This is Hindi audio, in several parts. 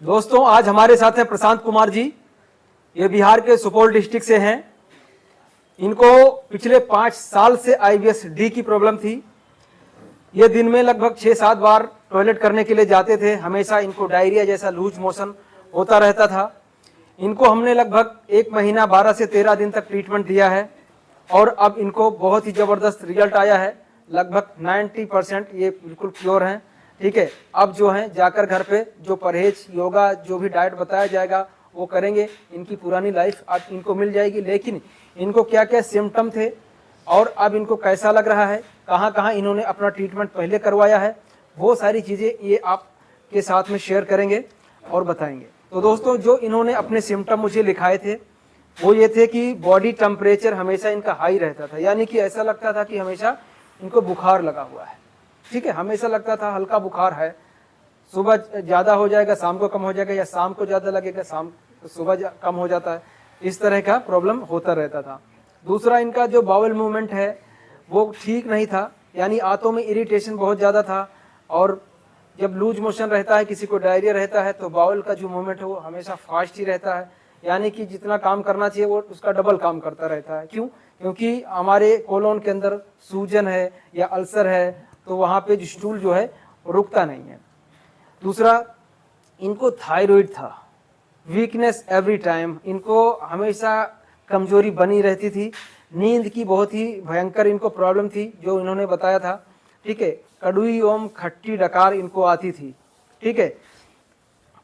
दोस्तों आज हमारे साथ हैं प्रशांत कुमार जी। ये बिहार के सुपौल डिस्ट्रिक्ट से हैं। इनको पिछले 5 साल से IBS डी की प्रॉब्लम थी। ये दिन में लगभग 6-7 बार टॉयलेट करने के लिए जाते थे। हमेशा इनको डायरिया जैसा लूज मोशन होता रहता था। इनको हमने लगभग 1 महीना 12 से 13 दिन तक ट्रीटमेंट दिया है और अब इनको बहुत ही जबरदस्त रिजल्ट आया है। लगभग 90% ये बिल्कुल प्योर हैं। ठीक है, अब जो है जाकर घर पे जो परहेज, योगा, जो भी डाइट बताया जाएगा वो करेंगे। इनकी पुरानी लाइफ अब इनको मिल जाएगी। लेकिन इनको क्या क्या सिम्टम थे और अब इनको कैसा लग रहा है, कहाँ कहाँ इन्होंने अपना ट्रीटमेंट पहले करवाया है, वो सारी चीज़ें ये आपके साथ में शेयर करेंगे और बताएंगे। तो दोस्तों जो इन्होंने अपने सिम्टम मुझे लिखाए थे वो ये थे कि बॉडी टेम्परेचर हमेशा इनका हाई रहता था, यानी कि ऐसा लगता था कि हमेशा इनको बुखार लगा हुआ है। ठीक है, हमेशा लगता था हल्का बुखार है, सुबह ज़्यादा हो जाएगा, शाम को कम हो जाएगा, या शाम को ज़्यादा लगेगा, सुबह कम हो जाता है। इस तरह का प्रॉब्लम होता रहता था। दूसरा, इनका जो बाउल मूवमेंट है वो ठीक नहीं था, यानी आंतों में इरिटेशन बहुत ज़्यादा था। और जब लूज मोशन रहता है, किसी को डायरिया रहता है, तो बाउल का जो मूवमेंट है वो हमेशा फास्ट ही रहता है, यानी कि जितना काम करना चाहिए वो उसका डबल काम करता रहता है। क्यों? क्योंकि हमारे कोलोन के अंदर सूजन है या अल्सर है, तो वहाँ पे जो स्टूल जो है रुकता नहीं है। दूसरा, इनको थायराइड था, वीकनेस एवरी टाइम, इनको हमेशा कमजोरी बनी रहती थी। नींद की बहुत ही भयंकर इनको प्रॉब्लम थी, जो इन्होंने बताया था। ठीक है, कड़वी एवं खट्टी डकार इनको आती थी। ठीक है,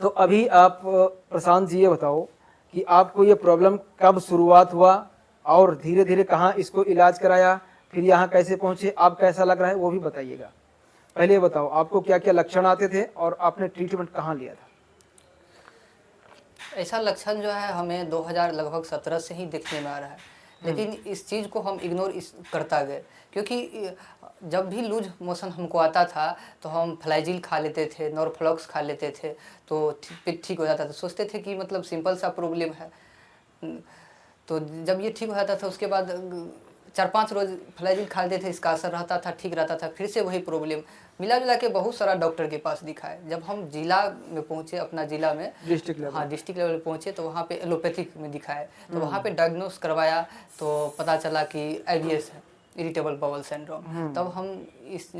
तो अभी आप प्रशांत जी ये बताओ कि आपको ये प्रॉब्लम कब शुरुआत हुआ और धीरे धीरे कहाँ इसको इलाज कराया, फिर यहाँ कैसे पहुँचे, अब कैसा लग रहा है वो भी बताइएगा। पहले ये बताओ आपको क्या क्या लक्षण आते थे और आपने ट्रीटमेंट कहाँ लिया था? ऐसा लक्षण जो है हमें 2017 से ही देखने में आ रहा है, लेकिन इस चीज़ को हम इग्नोर करता गए, क्योंकि जब भी लूज मोशन हमको आता था तो हम फ्लाइजिल खा लेते थे, नॉरफ्लॉक्स खा लेते थे, तो पेट ठीक हो जाता था। सोचते थे कि मतलब सिंपल सा प्रॉब्लम है। तो जब ये ठीक हो जाता था उसके बाद 4-5 रोज फ्लाइजिल खा लेते थे, इसका असर रहता था, ठीक रहता था, फिर से वही प्रॉब्लम। मिला जुला के बहुत सारा डॉक्टर के पास दिखाए। जब हम जिला में पहुँचे, अपना जिला में डिस्ट्रिक्ट लेवल पे पहुँचे, तो वहाँ पे एलोपैथिक में दिखाए। तो वहाँ पे डायग्नोस करवाया तो पता चला कि IBS है, इरिटेबल बाउल सिंड्रोम। तब हम इस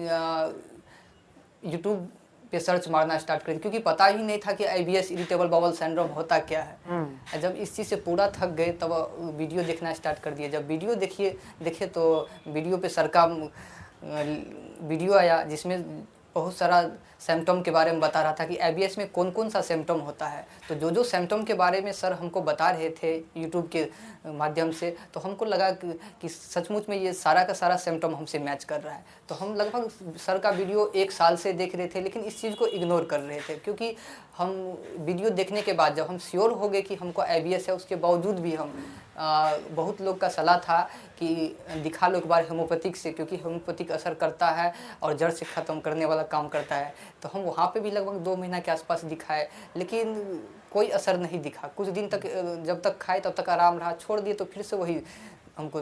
यूट्यूब पे सर्च मारना स्टार्ट करें, क्योंकि पता ही नहीं था कि IBS इरिटेबल बाउल सिंड्रोम होता क्या है। जब इस चीज़ से पूरा थक गए तब वीडियो देखना स्टार्ट कर दिए। जब वीडियो देखे तो वीडियो पे सर का वीडियो आया, जिसमें बहुत सारा सिम्टम के बारे में बता रहा था कि IBS में कौन कौन सा सिम्टम होता है। तो जो सिम्टम के बारे में सर हमको बता रहे थे यूट्यूब के माध्यम से, तो हमको लगा कि सचमुच में ये सारा का सारा सिम्टम हमसे मैच कर रहा है। तो हम लगभग सर का वीडियो 1 साल से देख रहे थे, लेकिन इस चीज़ को इग्नोर कर रहे थे, क्योंकि हम वीडियो देखने के बाद जब हम श्योर हो गए कि हमको IBS है, उसके बावजूद भी हम बहुत लोग का सलाह था कि दिखा लो एक बार होम्योपैथिक से, क्योंकि होम्योपैथिक असर करता है और जड़ से ख़त्म करने वाला काम करता है। तो हम वहाँ पे भी लगभग 2 महीना के आसपास दिखाए, लेकिन कोई असर नहीं दिखा। कुछ दिन तक जब तक खाए तब तक आराम रहा, छोड़ दिए तो फिर से वही हमको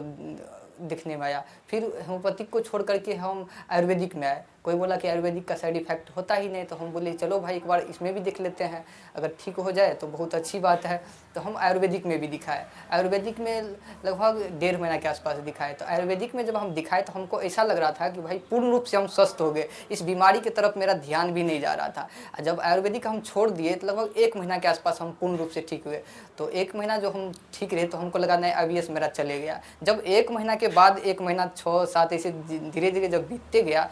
दिखने में आया। फिर होम्योपैथिक को छोड़ करके हम आयुर्वेदिक में आए। कोई बोला कि आयुर्वेदिक का साइड इफेक्ट होता ही नहीं, तो हम बोले चलो भाई एक बार इसमें भी देख लेते हैं, अगर ठीक हो जाए तो बहुत अच्छी बात है। तो हम आयुर्वेदिक में भी दिखाए। आयुर्वेदिक में लगभग 1.5 महीना के आसपास दिखाए। तो आयुर्वेदिक में जब हम दिखाए तो हमको ऐसा लग रहा था कि भाई पूर्ण रूप से हम स्वस्थ हो गए, इस बीमारी की तरफ मेरा ध्यान भी नहीं जा रहा था। जब आयुर्वेदिक हम छोड़ दिए तो लगभग 1 महीना के आसपास हम पूर्ण रूप से ठीक हुए। तो 1 महीना जो हम ठीक रहे तो हमको लगा नहीं IBS मेरा चले गया। जब 1 महीना के बाद 1 महीना 6-7 ऐसे धीरे धीरे जब बीतते गया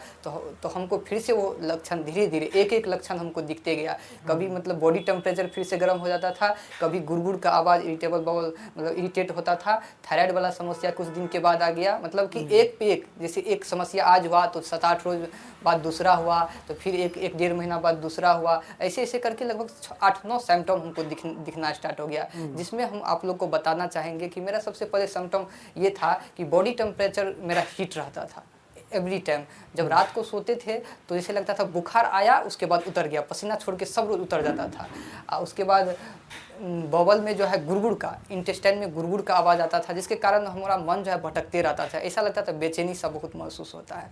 तो हमको फिर से वो लक्षण धीरे धीरे एक लक्षण हमको दिखते गया। कभी मतलब बॉडी टेम्परेचर फिर से गर्म हो जाता था, कभी गुड़गुड़ का आवाज़, इरिटेबल बाउल मतलब इरिटेट होता था। थायराइड वाला समस्या कुछ दिन के बाद आ गया, मतलब कि एक पे एक, जैसे एक समस्या आज हुआ तो 7-8 रोज बाद दूसरा हुआ, तो फिर एक 1.5 महीना बाद दूसरा हुआ। ऐसे ऐसे करके लगभग 8-9 सिम्टम हमको दिखना स्टार्ट हो गया, जिसमें हम आप लोग को बताना चाहेंगे कि मेरा सबसे पहले सिम्टम ये था कि बॉडी टेम्परेचर मेरा हीट रहता था एवरी टाइम। जब रात को सोते थे तो जैसे लगता था बुखार आया, उसके बाद उतर गया, पसीना छोड़ के सब रोज उतर जाता था। उसके बाद बॉबल में जो है गुड़गुड़ का, इंटेस्टाइन में गुड़गुड़ का आवाज़ आता था, जिसके कारण हमारा मन जो है भटकते रहता था। ऐसा लगता था बेचैनी सा बहुत महसूस होता है।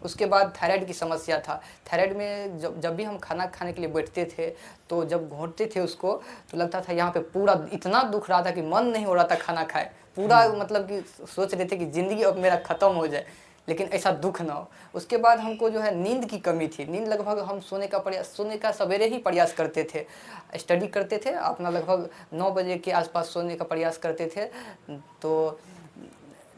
उसके बाद थायराइड की समस्या था। थायराइड में जब भी हम खाना खाने के लिए बैठते थे तो जब घोंटते थे उसको तो लगता था यहाँ पे पूरा इतना दुख रहा था कि मन नहीं हो रहा था खाना खाए, पूरा मतलब कि सोच रहे थे कि ज़िंदगी अब मेरा ख़त्म हो जाए, लेकिन ऐसा दुख ना हो। उसके बाद हमको जो है नींद की कमी थी। नींद लगभग हम सोने का सवेरे ही प्रयास करते थे, स्टडी करते थे अपना, लगभग 9 बजे के आसपास सोने का प्रयास करते थे। तो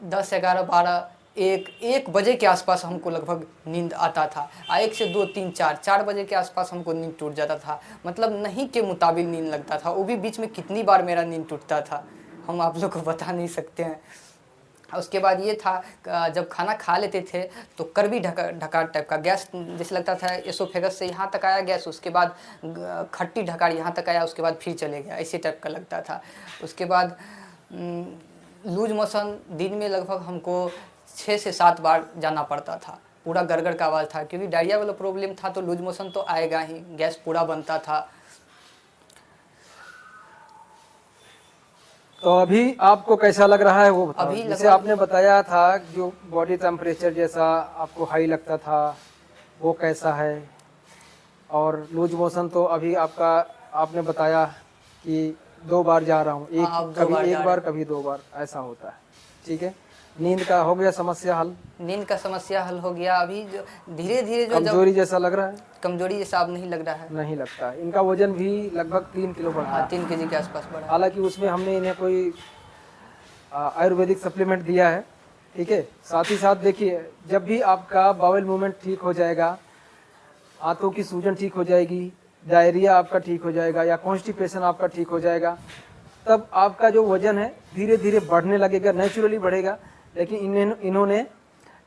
10, 11, 12, 1 बजे के आसपास हमको लगभग नींद आता था। 1 से 2, 3, 4 बजे के आसपास हमको नींद टूट जाता था, मतलब नहीं के मुताबिक नींद लगता था। वो भी बीच में कितनी बार मेरा नींद टूटता था हम आप लोग को बता नहीं सकते हैं। उसके बाद ये था जब खाना खा लेते थे तो करवी ढकार टाइप का गैस, जैसे लगता था एसोफेगस से यहाँ तक आया गैस, उसके बाद खट्टी ढकार यहाँ तक आया, उसके बाद फिर चले गया, ऐसे टाइप का लगता था। उसके बाद लूज मोशन दिन में लगभग हमको 6 से 7 बार जाना पड़ता था। पूरा गड़गड़ का आवाज़ था, क्योंकि डायरिया वाला प्रॉब्लम था तो लूज मोशन तो आएगा ही, गैस पूरा बनता था। तो अभी आपको कैसा लग रहा है वो बताओ। अभी जैसे आपने बताया था जो बॉडी टेम्परेचर जैसा आपको हाई लगता था वो कैसा है, और लूज मोशन तो अभी आपका आपने बताया कि 2 बार जा रहा हूँ, कभी एक बार कभी 2 बार ऐसा होता है। ठीक है, नींद का हो गया समस्या हल, नींद का समस्या हल हो गया। अभी जो धीरे धीरे जो कमजोरी जैसा लग रहा है, कमजोरी जैसा अब नहीं लग रहा है, नहीं लगता है। इनका वजन भी लगभग 3 किलो बढ़ा है। 3 केजी के आसपास बढ़ा। हालांकि उसमें हमने इन्हें कोई आयुर्वेदिक सप्लीमेंट दिया है। ठीक है, साथ ही साथ देखिए जब भी आपका बाउल मूवमेंट ठीक हो जाएगा, आंतों की सूजन ठीक हो जाएगी, डायरिया आपका ठीक हो जाएगा या कॉन्स्टिपेशन आपका ठीक हो जाएगा, तब आपका जो वजन है धीरे धीरे बढ़ने लगेगा, नेचुरली बढ़ेगा। लेकिन इन्होंने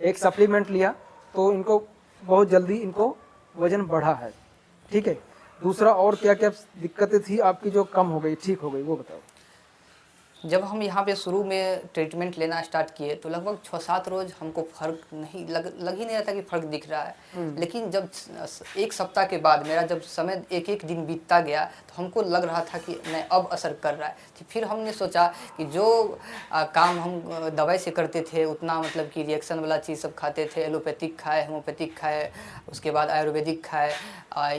एक सप्लीमेंट लिया तो इनको बहुत जल्दी इनको वजन बढ़ा है। ठीक है, दूसरा और क्या क्या दिक्कतें थी आपकी जो कम हो गई, ठीक हो गई, वो बताओ। जब हम यहाँ पे शुरू में ट्रीटमेंट लेना स्टार्ट किए तो लगभग 6-7 रोज हमको फर्क नहीं लग ही नहीं रहा था कि फर्क दिख रहा है। लेकिन जब 1 सप्ताह के बाद मेरा जब समय एक दिन बीतता गया तो हमको लग रहा था कि नहीं अब असर कर रहा है। तो फिर हमने सोचा कि जो काम हम दवाई से करते थे उतना, मतलब कि रिएक्शन वाला चीज़ सब खाते थे, एलोपैथिक खाए, होम्योपैथिक खाए, उसके बाद आयुर्वेदिक खाए,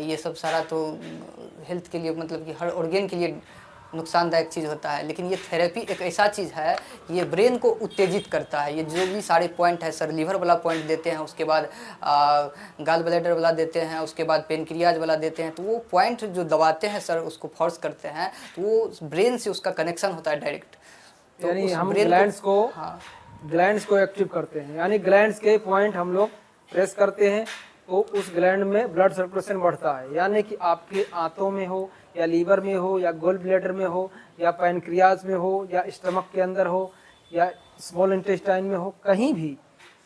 ये सब सारा तो हेल्थ के लिए, मतलब कि हर ऑर्गेन के लिए नुकसानदायक चीज़ होता है। लेकिन ये थेरेपी एक ऐसा चीज़ है, ये ब्रेन को उत्तेजित करता है। ये जो भी सारे पॉइंट है सर, लीवर वाला पॉइंट देते हैं, उसके बाद गाल ब्लैडर वाला देते हैं, उसके बाद पेनक्रियाज वाला देते हैं। तो वो पॉइंट जो दबाते हैं सर, उसको फोर्स करते हैं तो वो ब्रेन से उसका कनेक्शन होता है डायरेक्ट। तो यानी हम ग्लैंड्स को एक्टिव करते हैं, यानी ग्लैंड्स के पॉइंट हम लोग प्रेस करते हैं तो उस ग्लैंड में ब्लड सर्कुलेशन बढ़ता है। यानी कि आपके आंतों में हो या लीवर में हो या गोल ब्लैडर में हो या पैनक्रियाज में हो या स्टमक के अंदर हो या स्मॉल इंटेस्टाइन में हो, कहीं भी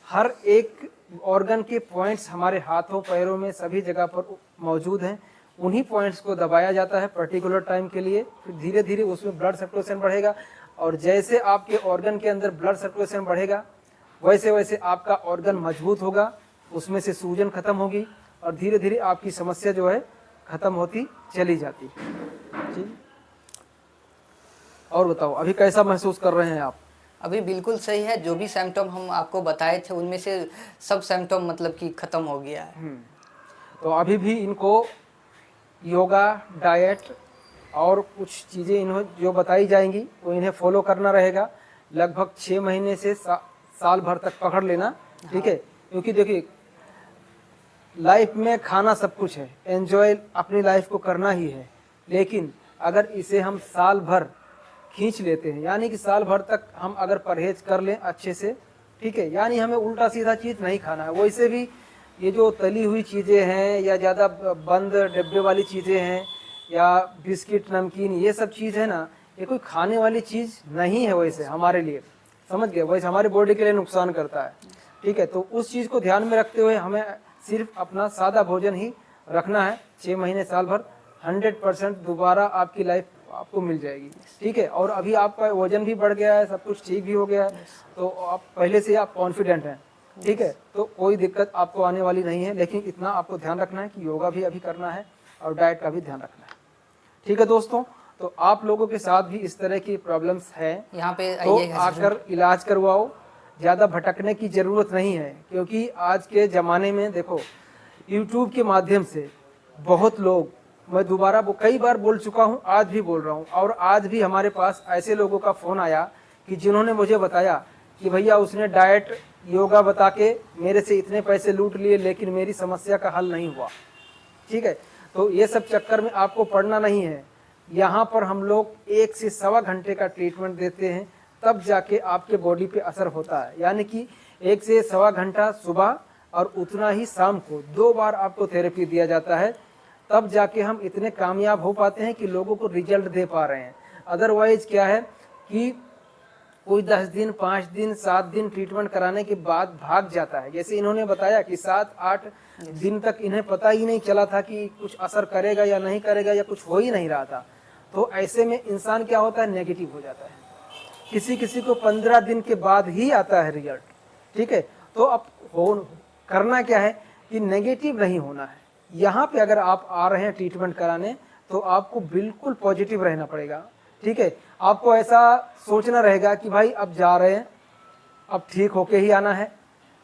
हर एक ऑर्गन के पॉइंट्स हमारे हाथों पैरों में सभी जगह पर मौजूद हैं। उन्हीं पॉइंट्स को दबाया जाता है पर्टिकुलर टाइम के लिए, फिर धीरे धीरे उसमें ब्लड सर्कुलेशन बढ़ेगा। और जैसे आपके ऑर्गन के अंदर ब्लड सर्कुलेशन बढ़ेगा वैसे वैसे आपका ऑर्गन मजबूत होगा, उसमें से सूजन खत्म होगी और धीरे धीरे आपकी समस्या जो है खत्म होती चली जाती। जी, और बताओ अभी कैसा महसूस कर रहे हैं आप? अभी बिल्कुल सही है। जो भी सिम्टम हम आपको बताए थे उनमें से सब सिम्टम मतलब कि ख़त्म हो गया है। तो अभी भी इनको योगा, डाइट और कुछ चीज़ें इन्हें जो बताई जाएंगी वो इन्हें फॉलो करना रहेगा। लगभग 6 महीने से साल भर तक पकड़ लेना। ठीक है, क्योंकि देखिए लाइफ में खाना सब कुछ है, एंजॉय अपनी लाइफ को करना ही है। लेकिन अगर इसे हम साल भर खींच लेते हैं, यानी कि साल भर तक हम अगर परहेज कर लें अच्छे से, ठीक है, यानी हमें उल्टा सीधा चीज़ नहीं खाना है। वैसे भी ये जो तली हुई चीज़ें हैं या ज़्यादा बंद डिब्बे वाली चीज़ें हैं या बिस्किट नमकीन, ये सब चीज़ है ना, ये कोई खाने वाली चीज़ नहीं है वैसे हमारे लिए, समझ गए, वैसे हमारे बॉडी के लिए नुकसान करता है। ठीक है, तो उस चीज़ को ध्यान में रखते हुए हमें सिर्फ अपना सादा भोजन ही रखना है। 6 महीने साल भर 100% दोबारा आपकी लाइफ आपको मिल जाएगी। ठीक है, और अभी आपका वजन भी बढ़ गया है, सब कुछ ठीक भी हो गया है, तो आप पहले से आप कॉन्फिडेंट हैं। ठीक है, तो कोई दिक्कत आपको आने वाली नहीं है। लेकिन इतना आपको ध्यान रखना है कि योगा भी अभी करना है और डाइट का भी ध्यान रखना है। ठीक है दोस्तों, तो आप लोगों के साथ भी इस तरह की प्रॉब्लम्स है यहाँ पे तो आकर इलाज करवाओ। ज़्यादा भटकने की ज़रूरत नहीं है, क्योंकि आज के ज़माने में देखो यूट्यूब के माध्यम से बहुत लोग, मैं दोबारा कई बार बोल चुका हूँ, आज भी बोल रहा हूँ, और आज भी हमारे पास ऐसे लोगों का फ़ोन आया कि जिन्होंने मुझे बताया कि भैया उसने डाइट योगा बता के मेरे से इतने पैसे लूट लिए, लेकिन मेरी समस्या का हल नहीं हुआ। ठीक है, तो ये सब चक्कर में आपको पड़ना नहीं है। यहाँ पर हम लोग 1 से सवा घंटे का ट्रीटमेंट देते हैं, तब जाके आपके बॉडी पे असर होता है। यानी कि 1 से सवा घंटा सुबह और उतना ही शाम को 2 बार आपको थेरेपी दिया जाता है, तब जाके हम इतने कामयाब हो पाते हैं कि लोगों को रिजल्ट दे पा रहे हैं। अदरवाइज क्या है कि कोई 10 दिन, 5 दिन, 7 दिन ट्रीटमेंट कराने के बाद भाग जाता है। जैसे इन्होंने बताया कि 7-8 दिन तक इन्हें पता ही नहीं चला था कि कुछ असर करेगा या नहीं करेगा, या कुछ हो ही नहीं रहा था। तो ऐसे में इंसान क्या होता है, नेगेटिव हो जाता है। किसी किसी को 15 दिन के बाद ही आता है रिजल्ट। ठीक है, तो अब करना क्या है कि नेगेटिव नहीं होना है। यहाँ पे अगर आप आ रहे हैं ट्रीटमेंट कराने, तो आपको बिल्कुल पॉजिटिव रहना पड़ेगा। ठीक है, आपको ऐसा सोचना रहेगा कि भाई अब जा रहे हैं, अब ठीक होके ही आना है,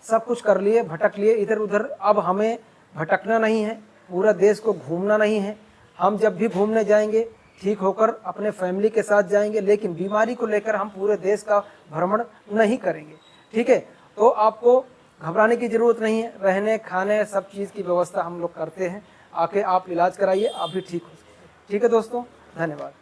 सब कुछ कर लिए, भटक लिए इधर उधर, अब हमें भटकना नहीं है, पूरा देश को घूमना नहीं है। हम जब भी घूमने जाएंगे ठीक होकर अपने फैमिली के साथ जाएंगे, लेकिन बीमारी को लेकर हम पूरे देश का भ्रमण नहीं करेंगे। ठीक है, तो आपको घबराने की ज़रूरत नहीं है। रहने खाने सब चीज़ की व्यवस्था हम लोग करते हैं। आके आप इलाज कराइए, आप भी ठीक हो। ठीक है दोस्तों, धन्यवाद।